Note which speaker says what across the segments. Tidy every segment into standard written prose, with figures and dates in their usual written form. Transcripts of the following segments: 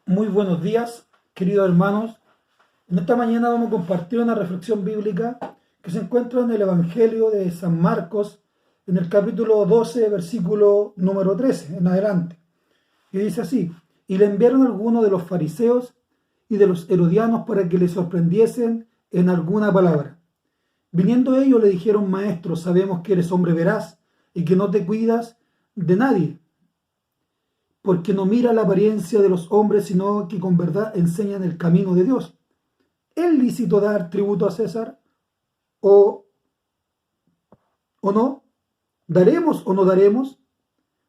Speaker 1: Muy buenos días, queridos hermanos. En esta mañana vamos a compartir una reflexión bíblica que se encuentra en el Evangelio de San Marcos, en el capítulo 12, versículo número 13, en adelante. Y dice así: y le enviaron algunos de los fariseos y de los herodianos para que le sorprendiesen en alguna palabra. Viniendo ellos le dijeron: Maestro, sabemos que eres hombre veraz y que no te cuidas de nadie, porque no mira la apariencia de los hombres, sino que con verdad enseñan el camino de Dios. ¿Es lícito dar tributo a César o, o no? ¿Daremos o no daremos?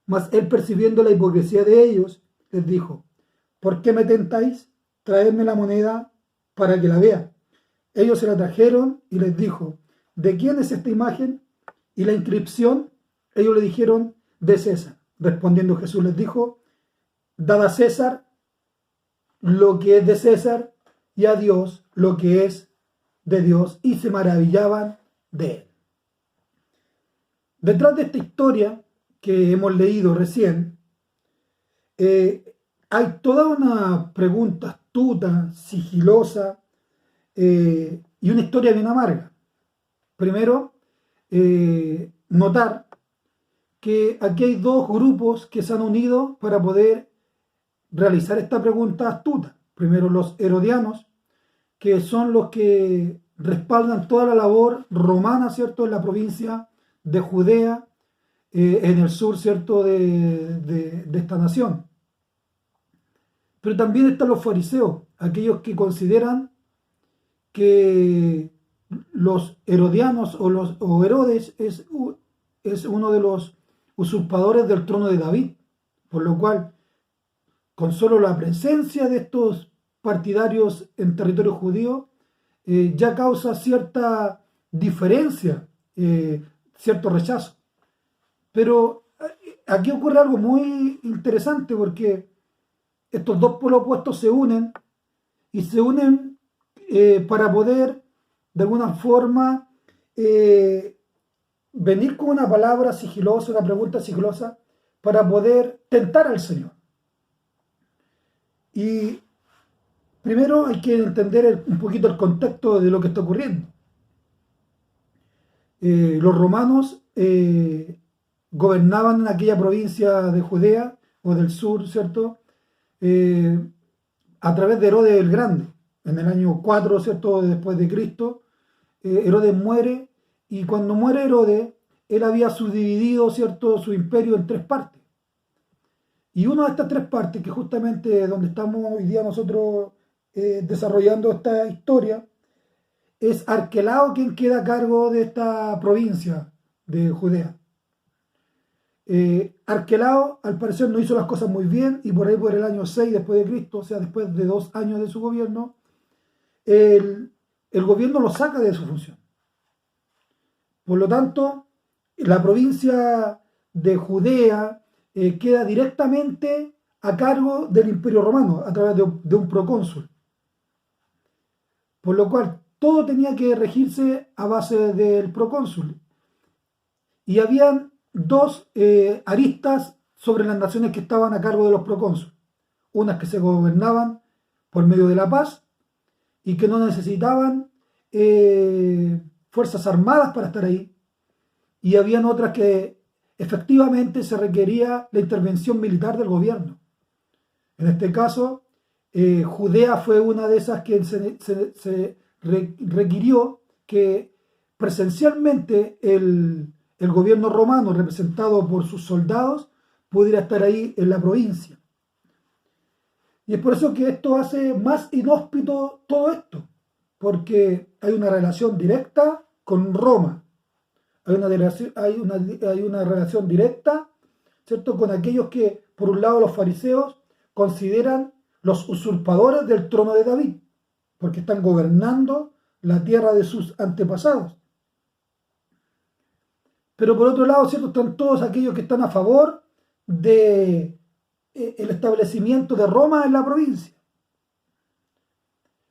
Speaker 1: Mas él, percibiendo la hipocresía de ellos, les dijo: ¿por qué me tentáis? Traedme la moneda para que la vea. Ellos se la trajeron y les dijo: ¿de quién es esta imagen y la inscripción? Ellos le dijeron: de César. Respondiendo Jesús les dijo: dad a César lo que es de César y a Dios lo que es de Dios. Y se maravillaban de él. Detrás de esta historia que hemos leído recién, hay toda una pregunta astuta, sigilosa, y una historia bien amarga. Primero, notar que aquí hay dos grupos que se han unido para poder realizar esta pregunta astuta. Primero, los herodianos, que son los que respaldan toda la labor romana, ¿cierto?, en la provincia de Judea, en el sur, ¿cierto?, de esta nación. Pero también están los fariseos, aquellos que consideran que los herodianos o Herodes es uno de los usurpadores del trono de David, por lo cual con solo la presencia de estos partidarios en territorio judío ya causa cierta diferencia, cierto rechazo. Pero aquí ocurre algo muy interesante, porque estos dos polos opuestos se unen y se unen para poder de alguna forma venir con una palabra sigilosa, una pregunta sigilosa, para poder tentar al Señor. Y primero hay que entender un poquito el contexto de lo que está ocurriendo. Los romanos gobernaban en aquella provincia de Judea o del sur, ¿cierto? A través de Herodes el Grande, en el año 4, ¿cierto?, después de Cristo. Herodes muere, y cuando muere Herodes, él había subdividido, ¿cierto?, su imperio en tres partes. Y una de estas tres partes, que justamente donde estamos hoy día nosotros desarrollando esta historia, es Arquelao quien queda a cargo de esta provincia de Judea. Arquelao al parecer no hizo las cosas muy bien, y por ahí por el año 6 después de Cristo, o sea, después de 2 años de su gobierno, el gobierno lo saca de su función. Por lo tanto, la provincia de Judea queda directamente a cargo del Imperio Romano a través de un procónsul. Por lo cual, todo tenía que regirse a base del procónsul. Y habían dos aristas sobre las naciones que estaban a cargo de los procónsules. Unas que se gobernaban por medio de la paz y que no necesitaban fuerzas armadas para estar ahí. Y habían otras que efectivamente se requería la intervención militar del gobierno. En este caso, Judea fue una de esas que se requirió que presencialmente el gobierno romano, representado por sus soldados, pudiera estar ahí en la provincia. Y es por eso que esto hace más inhóspito todo esto, porque hay una relación directa con Roma. Hay una relación directa, ¿cierto?, con aquellos que, por un lado, los fariseos consideran los usurpadores del trono de David, porque están gobernando la tierra de sus antepasados. Pero por otro lado, ¿cierto?, están todos aquellos que están a favor de el establecimiento de Roma en la provincia.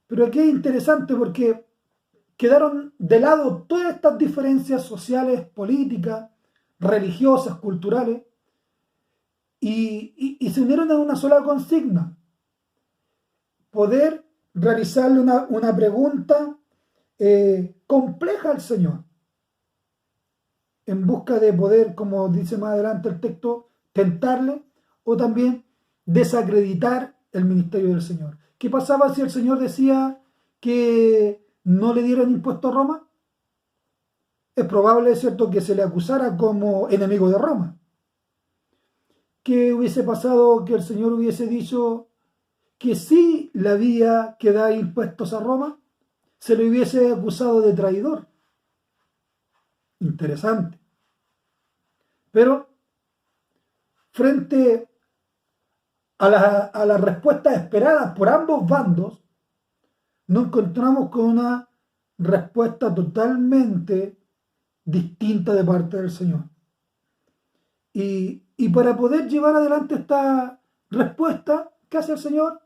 Speaker 1: Pero aquí es interesante porque quedaron de lado todas estas diferencias sociales, políticas, religiosas, culturales, y se unieron en una sola consigna: poder realizarle una pregunta compleja al Señor, en busca de poder, como dice más adelante el texto, tentarle o también desacreditar el ministerio del Señor. ¿Qué pasaba si el Señor decía que no le dieran impuesto a Roma? Es probable, ¿cierto?, que se le acusara como enemigo de Roma. ¿Qué hubiese pasado que el Señor hubiese dicho que sí le había que dar impuestos a Roma? Se le hubiese acusado de traidor. Interesante. Pero frente a las respuestas esperadas por ambos bandos, nos encontramos con una respuesta totalmente distinta de parte del Señor. Y para poder llevar adelante esta respuesta, ¿qué hace el Señor?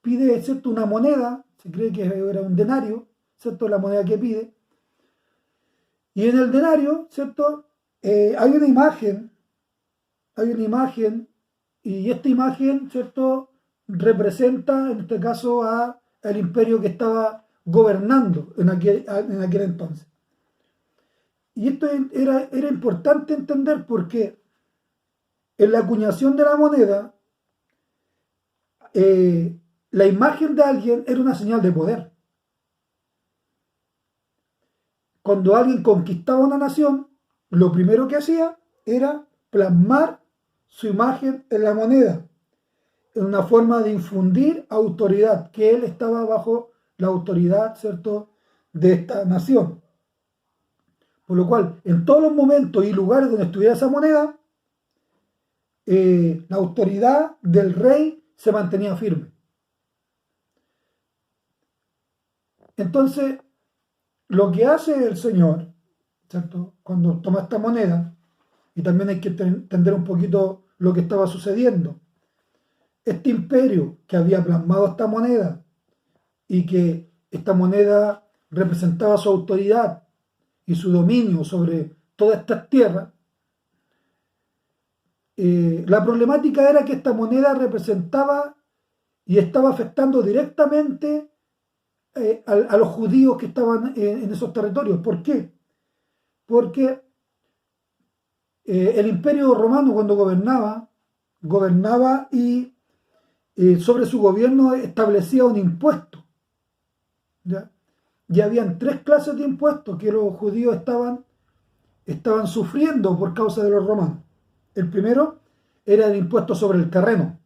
Speaker 1: Pide, ¿cierto?, una moneda, se cree que era un denario, ¿cierto?, la moneda que pide. Y en el denario, ¿cierto?, hay una imagen, y esta imagen, ¿cierto?, representa, en este caso, al imperio que estaba gobernando en aquel entonces. Y esto era importante entender porque en la acuñación de la moneda, la imagen de alguien era una señal de poder. Cuando alguien conquistaba una nación, lo primero que hacía era plasmar su imagen en la moneda, en una forma de infundir autoridad, que él estaba bajo la autoridad, ¿cierto?, de esta nación. Por lo cual, en todos los momentos y lugares donde estuviera esa moneda, la autoridad del rey se mantenía firme. Entonces, lo que hace el Señor, ¿cierto?, cuando toma esta moneda, y también hay que entender un poquito lo que estaba sucediendo. Este imperio que había plasmado esta moneda y que esta moneda representaba su autoridad y su dominio sobre todas estas tierras, la problemática era que esta moneda representaba y estaba afectando directamente a los judíos que estaban en esos territorios. ¿Por qué? Porque el imperio romano, cuando gobernaba y sobre su gobierno establecía un impuesto, ¿ya? Y habían tres clases de impuestos que los judíos estaban sufriendo por causa de los romanos. El primero era el impuesto sobre el terreno.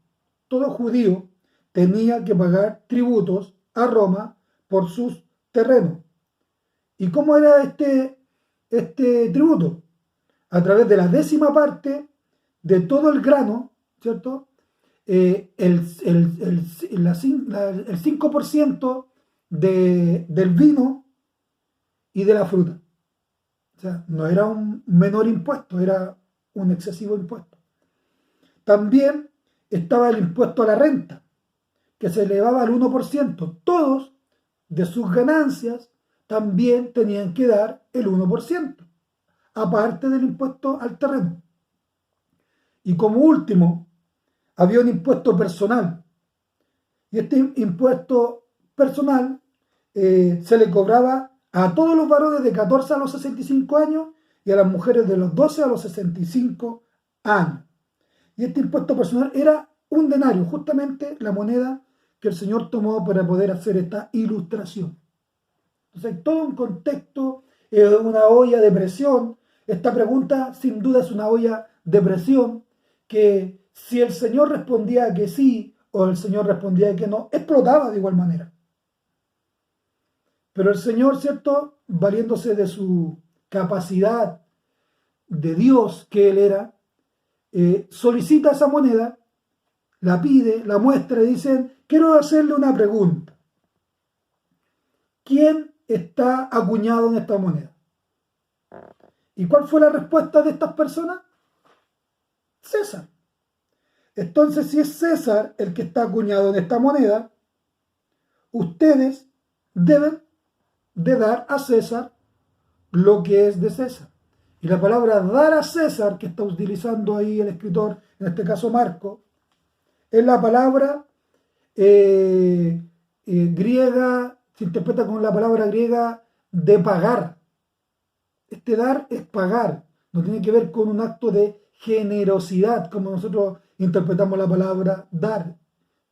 Speaker 1: Todo judío tenía que pagar tributos a Roma por sus terrenos. ¿Y cómo era este tributo? A través de la 10ª parte de todo el grano, ¿cierto? El 5% del vino y de la fruta. O sea, no era un menor impuesto, era un excesivo impuesto. También estaba el impuesto a la renta, que se elevaba al 1%. Todos de sus ganancias también tenían que dar el 1%, aparte del impuesto al terreno. Y como último, había un impuesto personal. Y este impuesto personal se le cobraba a todos los varones de 14 a los 65 años y a las mujeres de los 12 a los 65 años. Y este impuesto personal era un denario, justamente la moneda que el Señor tomó para poder hacer esta ilustración. Entonces hay todo un contexto, una olla de presión. Esta pregunta sin duda es una olla de presión que si el Señor respondía que sí o el Señor respondía que no, explotaba de igual manera. Pero el Señor, ¿cierto?, valiéndose de su capacidad de Dios que Él era, solicita esa moneda, la pide, la muestra y dicen, quiero hacerle una pregunta. ¿Quién está acuñado en esta moneda? ¿Y cuál fue la respuesta de estas personas? César. Entonces, si es César el que está acuñado en esta moneda, ustedes deben de dar a César lo que es de César. Y la palabra dar a César, que está utilizando ahí el escritor, en este caso Marco, es la palabra griega, se interpreta con la palabra griega de pagar. Este dar es pagar, no tiene que ver con un acto de generosidad, como nosotros interpretamos la palabra dar.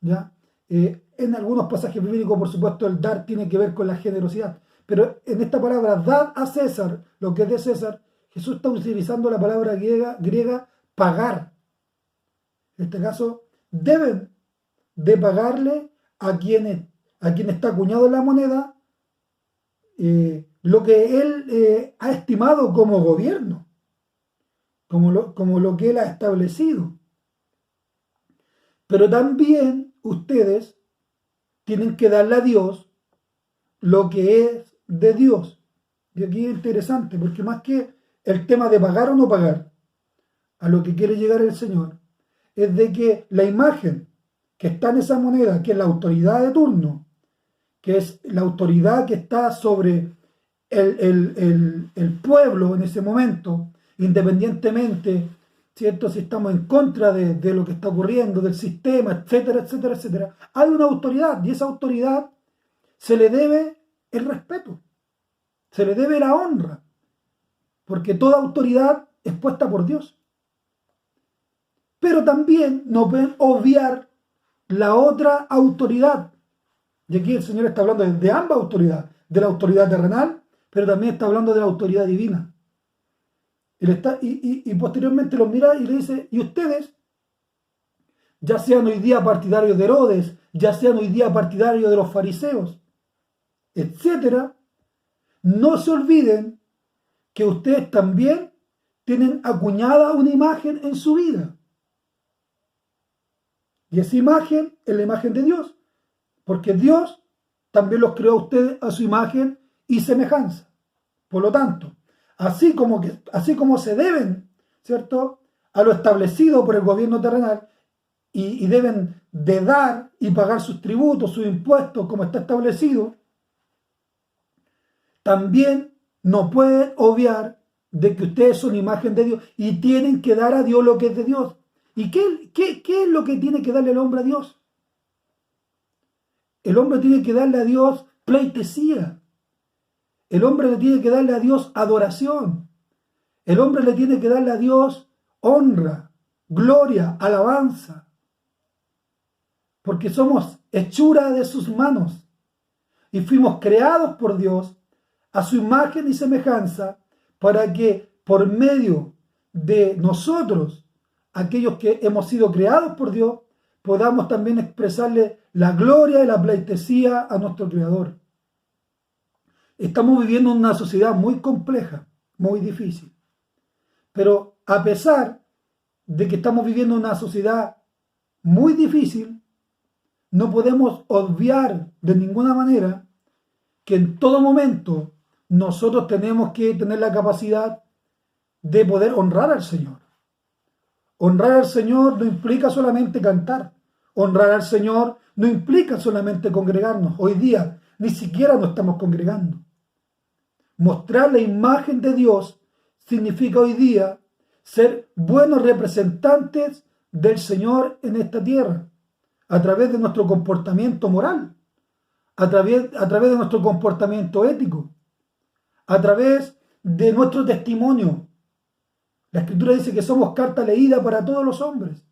Speaker 1: ¿Ya? En algunos pasajes bíblicos, por supuesto, el dar tiene que ver con la generosidad, pero en esta palabra, dad a César lo que es de César, Jesús está utilizando la palabra griega pagar. En este caso, deben de pagarle a quien está acuñado en la moneda lo que él ha estimado como gobierno, como lo que él ha establecido. Pero también ustedes tienen que darle a Dios lo que es de Dios. Y aquí es interesante, porque más que el tema de pagar o no pagar, a lo que quiere llegar el Señor, es de que la imagen que está en esa moneda, que es la autoridad de turno, que es la autoridad que está sobre el pueblo en ese momento, independientemente, ¿cierto?, si estamos en contra de lo que está ocurriendo, del sistema, etcétera, etcétera, etcétera, hay una autoridad y esa autoridad se le debe el respeto, se le debe la honra, porque toda autoridad es puesta por Dios. Pero también no pueden obviar la otra autoridad. Y aquí el Señor está hablando de ambas autoridades, de la autoridad terrenal, pero también está hablando de la autoridad divina. Y posteriormente los mira y le dice, y ustedes, ya sean hoy día partidarios de Herodes, ya sean hoy día partidarios de los fariseos, etcétera, no se olviden que ustedes también tienen acuñada una imagen en su vida. Y esa imagen es la imagen de Dios, porque Dios también los creó a ustedes a su imagen y semejanza. Por lo tanto, así como se deben, ¿cierto?, a lo establecido por el gobierno terrenal y deben de dar y pagar sus tributos, sus impuestos, como está establecido, también no pueden obviar de que ustedes son imagen de Dios y tienen que dar a Dios lo que es de Dios. ¿Y qué es lo que tiene que darle el hombre a Dios? El hombre tiene que darle a Dios pleitesía. El hombre le tiene que darle a Dios adoración. El hombre le tiene que darle a Dios honra, gloria, alabanza. Porque somos hechura de sus manos y fuimos creados por Dios a su imagen y semejanza para que por medio de nosotros, aquellos que hemos sido creados por Dios, podamos también expresarle la gloria y la pleitesía a nuestro Creador. Estamos viviendo en una sociedad muy compleja, muy difícil. Pero a pesar de que estamos viviendo en una sociedad muy difícil, no podemos obviar de ninguna manera que en todo momento nosotros tenemos que tener la capacidad de poder honrar al Señor. Honrar al Señor no implica solamente cantar. Honrar al Señor no implica solamente congregarnos. Hoy día ni siquiera nos estamos congregando. Mostrar la imagen de Dios significa hoy día ser buenos representantes del Señor en esta tierra, a través de nuestro comportamiento moral, a través de nuestro comportamiento ético, a través de nuestro testimonio. La Escritura dice que somos carta leída para todos los hombres.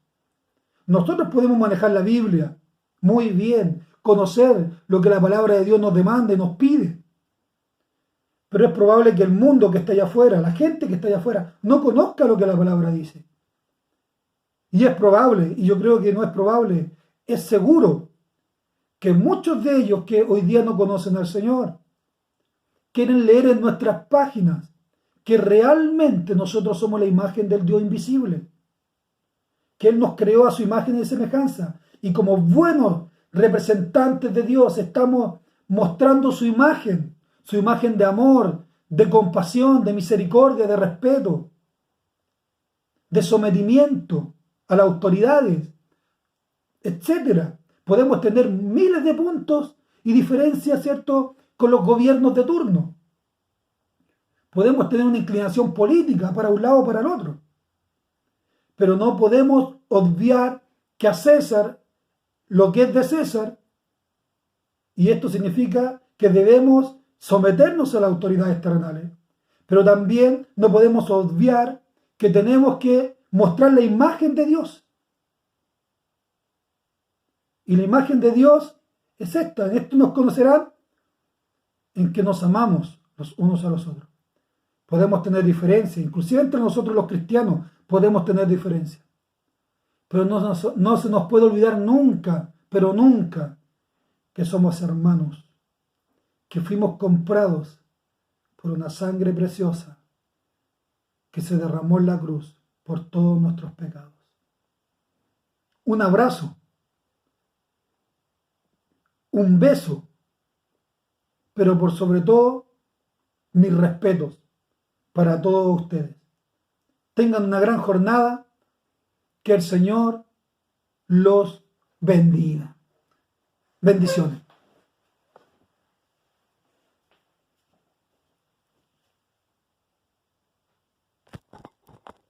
Speaker 1: Nosotros podemos manejar la Biblia muy bien, conocer lo que la palabra de Dios nos demanda y nos pide. Pero es probable que el mundo que está allá afuera, la gente que está allá afuera, no conozca lo que la palabra dice. Y es probable, y yo creo que no es probable, es seguro que muchos de ellos que hoy día no conocen al Señor quieren leer en nuestras páginas que realmente nosotros somos la imagen del Dios invisible, que Él nos creó a su imagen y semejanza, y como buenos representantes de Dios estamos mostrando su imagen de amor, de compasión, de misericordia, de respeto, de sometimiento a las autoridades, etcétera. Podemos tener miles de puntos y diferencias, ¿cierto?, con los gobiernos de turno. Podemos tener una inclinación política para un lado o para el otro. Pero no podemos obviar que a César lo que es de César, y esto significa que debemos someternos a las autoridades terrenales, pero también no podemos obviar que tenemos que mostrar la imagen de Dios. Y la imagen de Dios es esta: en esto nos conocerán, en que nos amamos los unos a los otros. Podemos tener diferencias, inclusive entre nosotros los cristianos podemos tener diferencias. Pero no se nos puede olvidar nunca, pero nunca, que somos hermanos, que fuimos comprados por una sangre preciosa que se derramó en la cruz por todos nuestros pecados. Un abrazo, un beso, pero por sobre todo, mis respetos para todos ustedes. Tengan una gran jornada, que el Señor los bendiga. Bendiciones.